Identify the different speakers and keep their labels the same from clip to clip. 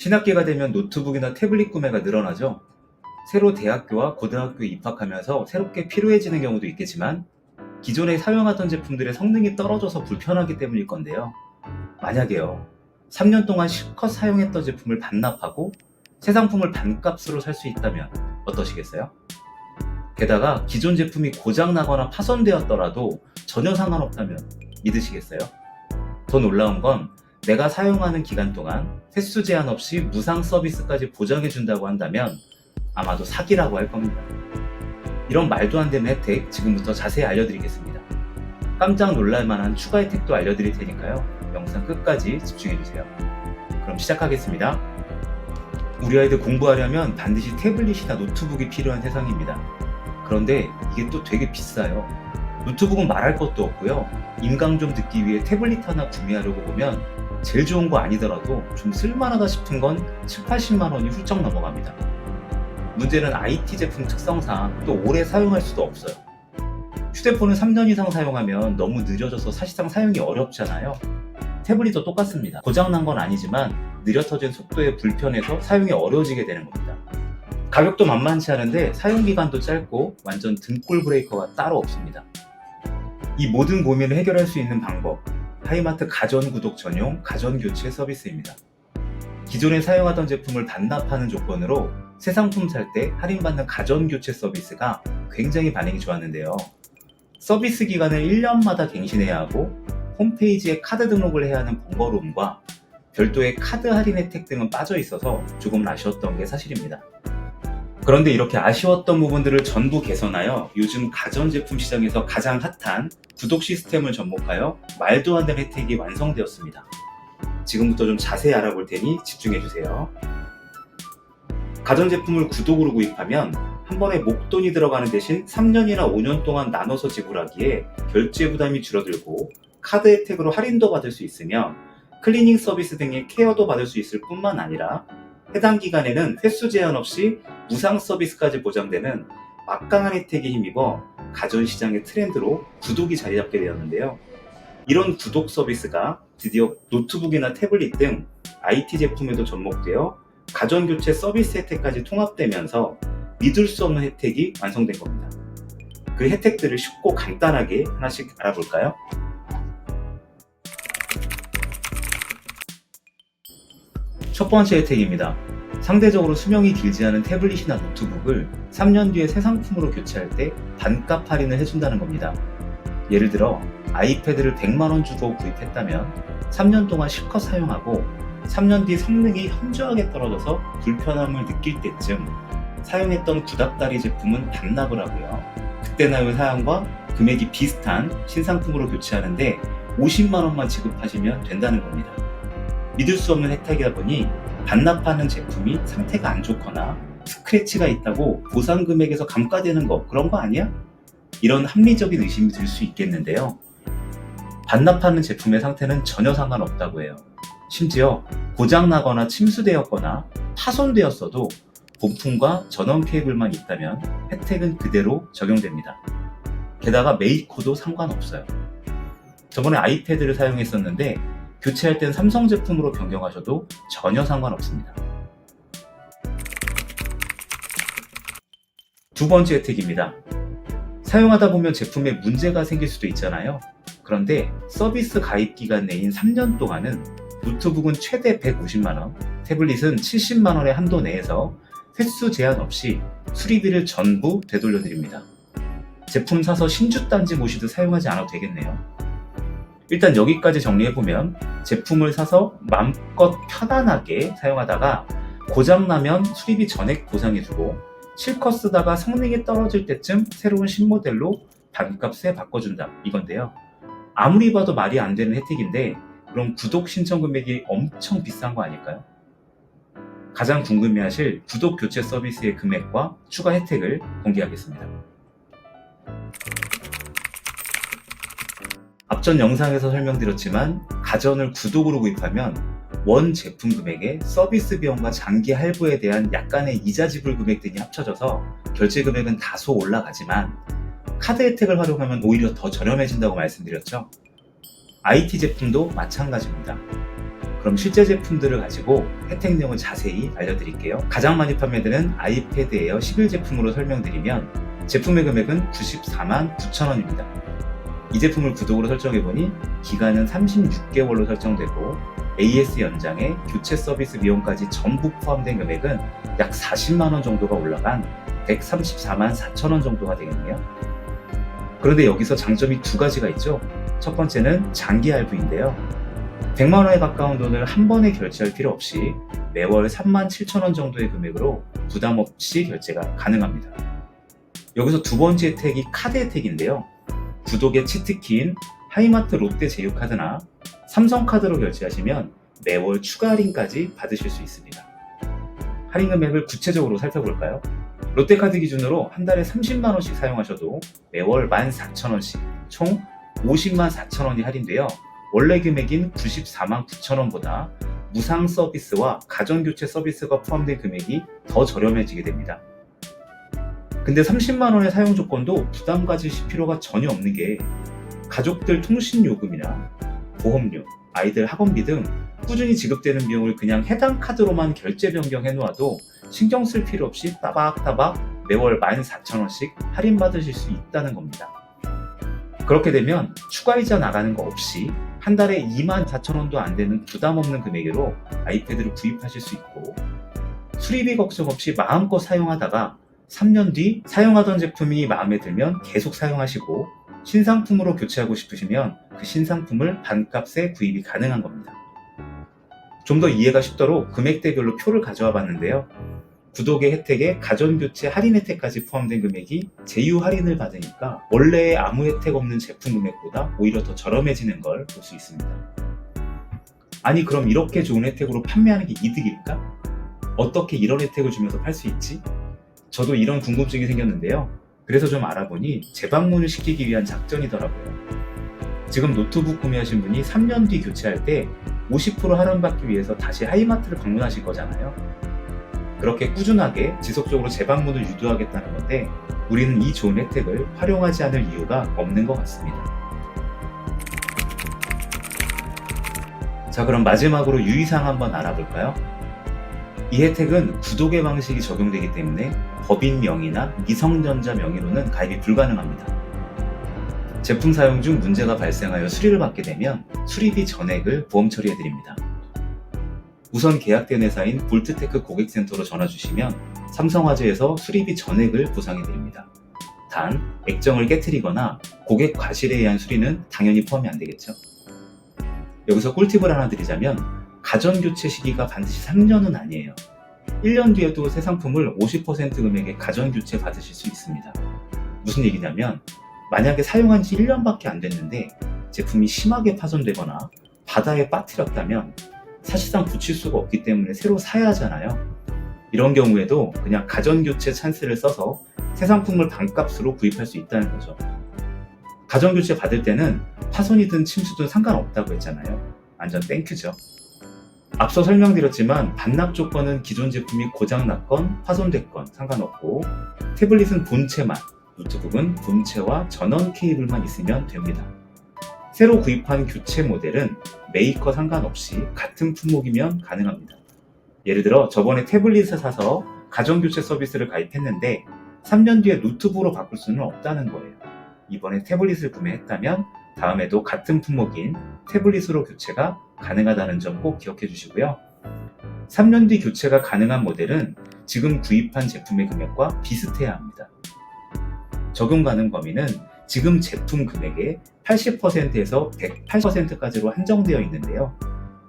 Speaker 1: 신학기가 되면 노트북이나 태블릿 구매가 늘어나죠. 새로 대학교와 고등학교에 입학하면서 새롭게 필요해지는 경우도 있겠지만 기존에 사용하던 제품들의 성능이 떨어져서 불편하기 때문일 건데요. 만약에요, 3년 동안 실컷 사용했던 제품을 반납하고 새 상품을 반값으로 살 수 있다면 어떠시겠어요? 게다가 기존 제품이 고장나거나 파손되었더라도 전혀 상관없다면 믿으시겠어요? 더 놀라운 건 내가 사용하는 기간 동안 횟수 제한 없이 무상 서비스까지 보장해준다고 한다면 아마도 사기라고 할 겁니다. 이런 말도 안 되는 혜택 지금부터 자세히 알려드리겠습니다. 깜짝 놀랄만한 추가 혜택도 알려드릴 테니까요. 영상 끝까지 집중해주세요. 그럼 시작하겠습니다. 우리 아이들 공부하려면 반드시 태블릿이나 노트북이 필요한 세상입니다. 그런데 이게 또 되게 비싸요. 노트북은 말할 것도 없고요. 인강 좀 듣기 위해 태블릿 하나 구매하려고 보면 제일 좋은 거 아니더라도 좀 쓸만하다 싶은 건 70~80만 원이 훌쩍 넘어갑니다. 문제는 IT 제품 특성상 또 오래 사용할 수도 없어요. 휴대폰을 3년 이상 사용하면 너무 느려져서 사실상 사용이 어렵잖아요. 태블릿도 똑같습니다. 고장난 건 아니지만 느려 터진 속도에 불편해서 사용이 어려워지게 되는 겁니다. 가격도 만만치 않은데 사용기간도 짧고 완전 등골 브레이커가 따로 없습니다. 이 모든 고민을 해결할 수 있는 방법, 하이마트 가전구독 전용 가전교체 서비스입니다. 기존에 사용하던 제품을 반납하는 조건으로 새 상품 살 때 할인받는 가전교체 서비스가 굉장히 반응이 좋았는데요. 서비스 기간을 1년마다 갱신해야 하고 홈페이지에 카드 등록을 해야 하는 번거로움과 별도의 카드 할인 혜택 등은 빠져 있어서 조금 아쉬웠던 게 사실입니다. 그런데 이렇게 아쉬웠던 부분들을 전부 개선하여 요즘 가전제품 시장에서 가장 핫한 구독 시스템을 접목하여 말도 안 되는 혜택이 완성되었습니다. 지금부터 좀 자세히 알아볼 테니 집중해주세요. 가전제품을 구독으로 구입하면 한 번에 목돈이 들어가는 대신 3년이나 5년 동안 나눠서 지불하기에 결제 부담이 줄어들고 카드 혜택으로 할인도 받을 수 있으며 클리닝 서비스 등의 케어도 받을 수 있을 뿐만 아니라 해당 기간에는 횟수 제한 없이 무상 서비스까지 보장되는 막강한 혜택에 힘입어 가전시장의 트렌드로 구독이 자리 잡게 되었는데요. 이런 구독 서비스가 드디어 노트북이나 태블릿 등 IT 제품에도 접목되어 가전교체 서비스 혜택까지 통합되면서 믿을 수 없는 혜택이 완성된 겁니다. 그 혜택들을 쉽고 간단하게 하나씩 알아볼까요? 첫 번째 혜택입니다. 상대적으로 수명이 길지 않은 태블릿이나 노트북을 3년 뒤에 새 상품으로 교체할 때 반값 할인을 해준다는 겁니다. 예를 들어 아이패드를 100만원 주고 구입했다면 3년 동안 실컷 사용하고 3년 뒤 성능이 현저하게 떨어져서 불편함을 느낄 때쯤 사용했던 구닥다리 제품은 반납을 하고요. 그때 나의 사양과 금액이 비슷한 신상품으로 교체하는데 50만원만 지급하시면 된다는 겁니다. 믿을 수 없는 혜택이다 보니 반납하는 제품이 상태가 안 좋거나 스크래치가 있다고 보상 금액에서 감가되는 거 그런 거 아니야? 이런 합리적인 의심이 들 수 있겠는데요. 반납하는 제품의 상태는 전혀 상관없다고 해요. 심지어 고장나거나 침수되었거나 파손되었어도 부품과 전원 케이블만 있다면 혜택은 그대로 적용됩니다. 게다가 메이커도 상관없어요. 저번에 아이패드를 사용했었는데 교체할 땐 삼성 제품으로 변경하셔도 전혀 상관없습니다. 두 번째 혜택입니다. 사용하다 보면 제품에 문제가 생길 수도 있잖아요. 그런데 서비스 가입 기간 내인 3년 동안은 노트북은 최대 150만원, 태블릿은 70만원의 한도 내에서 횟수 제한 없이 수리비를 전부 되돌려 드립니다. 제품 사서 신주 단지 모시듯 사용하지 않아도 되겠네요. 일단 여기까지 정리해보면 제품을 사서 마음껏 편안하게 사용하다가 고장나면 수리비 전액 보상해주고 실컷 쓰다가 성능이 떨어질 때쯤 새로운 신모델로 반값에 바꿔준다 이건데요. 아무리 봐도 말이 안 되는 혜택인데 그럼 구독 신청 금액이 엄청 비싼 거 아닐까요? 가장 궁금해하실 구독 교체 서비스의 금액과 추가 혜택을 공개하겠습니다. 앞전 영상에서 설명드렸지만 가전을 구독으로 구입하면 원 제품 금액에 서비스 비용과 장기 할부에 대한 약간의 이자 지불 금액 등이 합쳐져서 결제 금액은 다소 올라가지만 카드 혜택을 활용하면 오히려 더 저렴해진다고 말씀드렸죠. IT 제품도 마찬가지입니다. 그럼 실제 제품들을 가지고 혜택 내용을 자세히 알려드릴게요. 가장 많이 판매되는 아이패드 에어 11 제품으로 설명드리면 제품의 금액은 94만 9천원입니다. 이 제품을 구독으로 설정해보니 기간은 36개월로 설정되고 AS 연장에 교체 서비스 비용까지 전부 포함된 금액은 약 40만원 정도가 올라간 134만 4천원 정도가 되겠네요. 그런데 여기서 장점이 두 가지가 있죠. 첫 번째는 장기 할부인데요. 100만원에 가까운 돈을 한 번에 결제할 필요 없이 매월 3만 7천원 정도의 금액으로 부담 없이 결제가 가능합니다. 여기서 두 번째 혜택이 카드 혜택인데요. 구독의 치트키인 하이마트 롯데 제휴카드나 삼성카드로 결제하시면 매월 추가 할인까지 받으실 수 있습니다. 할인 금액을 구체적으로 살펴볼까요? 롯데카드 기준으로 한 달에 30만원씩 사용하셔도 매월 14,000원씩 총 50만 4천원이 할인되어 원래 금액인 94만 9천원보다 무상 서비스와 가전교체 서비스가 포함된 금액이 더 저렴해지게 됩니다. 근데 30만원의 사용 조건도 부담 가지실 필요가 전혀 없는 게 가족들 통신 요금이나 보험료, 아이들 학원비 등 꾸준히 지급되는 비용을 그냥 해당 카드로만 결제 변경해 놓아도 신경 쓸 필요 없이 따박따박 매월 14,000원씩 할인받으실 수 있다는 겁니다. 그렇게 되면 추가이자 나가는 거 없이 한 달에 24,000원도 안 되는 부담 없는 금액으로 아이패드를 구입하실 수 있고 수리비 걱정 없이 마음껏 사용하다가 3년 뒤 사용하던 제품이 마음에 들면 계속 사용하시고 신상품으로 교체하고 싶으시면 그 신상품을 반값에 구입이 가능한 겁니다. 좀 더 이해가 쉽도록 금액대별로 표를 가져와 봤는데요. 구독의 혜택에 가전교체 할인 혜택까지 포함된 금액이 제휴 할인을 받으니까 원래 아무 혜택 없는 제품 금액보다 오히려 더 저렴해지는 걸 볼 수 있습니다. 아니 그럼 이렇게 좋은 혜택으로 판매하는 게 이득일까? 어떻게 이런 혜택을 주면서 팔 수 있지? 저도 이런 궁금증이 생겼는데요. 그래서 좀 알아보니 재방문을 시키기 위한 작전이더라고요. 지금 노트북 구매하신 분이 3년 뒤 교체할 때 50% 할인받기 위해서 다시 하이마트를 방문하실 거잖아요. 그렇게 꾸준하게 지속적으로 재방문을 유도하겠다는 건데 우리는 이 좋은 혜택을 활용하지 않을 이유가 없는 것 같습니다. 자, 그럼 마지막으로 유의사항 한번 알아볼까요? 이 혜택은 구독의 방식이 적용되기 때문에 법인 명의나 미성년자 명의로는 가입이 불가능합니다. 제품 사용 중 문제가 발생하여 수리를 받게 되면 수리비 전액을 보험 처리해드립니다. 우선 계약된 회사인 볼트테크 고객센터로 전화 주시면 삼성화재에서 수리비 전액을 보상해드립니다. 단, 액정을 깨트리거나 고객 과실에 의한 수리는 당연히 포함이 안 되겠죠. 여기서 꿀팁을 하나 드리자면 가전교체 시기가 반드시 3년은 아니에요. 1년 뒤에도 새 상품을 50% 금액의 가전교체 받으실 수 있습니다. 무슨 얘기냐면 만약에 사용한 지 1년밖에 안 됐는데 제품이 심하게 파손되거나 바다에 빠뜨렸다면 사실상 붙일 수가 없기 때문에 새로 사야 하잖아요. 이런 경우에도 그냥 가전교체 찬스를 써서 새 상품을 반값으로 구입할 수 있다는 거죠. 가전교체 받을 때는 파손이든 침수든 상관없다고 했잖아요. 완전 땡큐죠. 앞서 설명드렸지만 반납 조건은 기존 제품이 고장났건 파손됐건 상관없고 태블릿은 본체만, 노트북은 본체와 전원 케이블만 있으면 됩니다. 새로 구입한 교체 모델은 메이커 상관없이 같은 품목이면 가능합니다. 예를 들어 저번에 태블릿을 사서 가전교체 서비스를 가입했는데 3년 뒤에 노트북으로 바꿀 수는 없다는 거예요. 이번에 태블릿을 구매했다면 다음에도 같은 품목인 태블릿으로 교체가 가능하다는 점 꼭 기억해 주시고요. 3년 뒤 교체가 가능한 모델은 지금 구입한 제품의 금액과 비슷해야 합니다. 적용 가능 범위는 지금 제품 금액의 80%에서 108%까지로 한정되어 있는데요.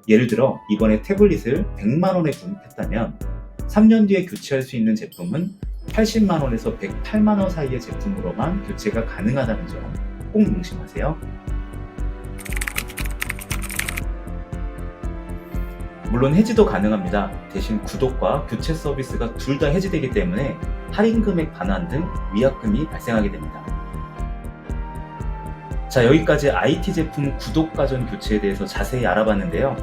Speaker 1: 예를 들어 이번에 태블릿을 100만원에 구입했다면 3년 뒤에 교체할 수 있는 제품은 80만원에서 108만원 사이의 제품으로만 교체가 가능하다는 점 꼭 명심하세요. 물론 해지도 가능합니다. 대신 구독과 교체 서비스가 둘 다 해지되기 때문에 할인 금액 반환 등 위약금이 발생하게 됩니다. 자, 여기까지 IT 제품 구독 가전 교체에 대해서 자세히 알아봤는데요.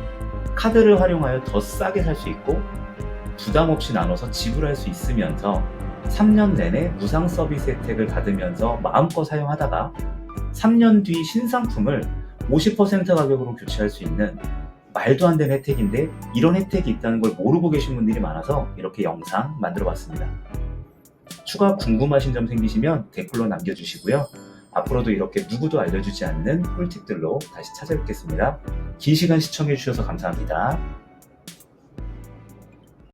Speaker 1: 카드를 활용하여 더 싸게 살 수 있고 부담 없이 나눠서 지불할 수 있으면서 3년 내내 무상 서비스 혜택을 받으면서 마음껏 사용하다가 3년 뒤 신상품을 50% 가격으로 교체할 수 있는 말도 안 되는 혜택인데 이런 혜택이 있다는 걸 모르고 계신 분들이 많아서 이렇게 영상 만들어 봤습니다. 추가 궁금하신 점 생기시면 댓글로 남겨주시고요. 앞으로도 이렇게 누구도 알려주지 않는 꿀팁들로 다시 찾아뵙겠습니다. 긴 시간 시청해주셔서 감사합니다.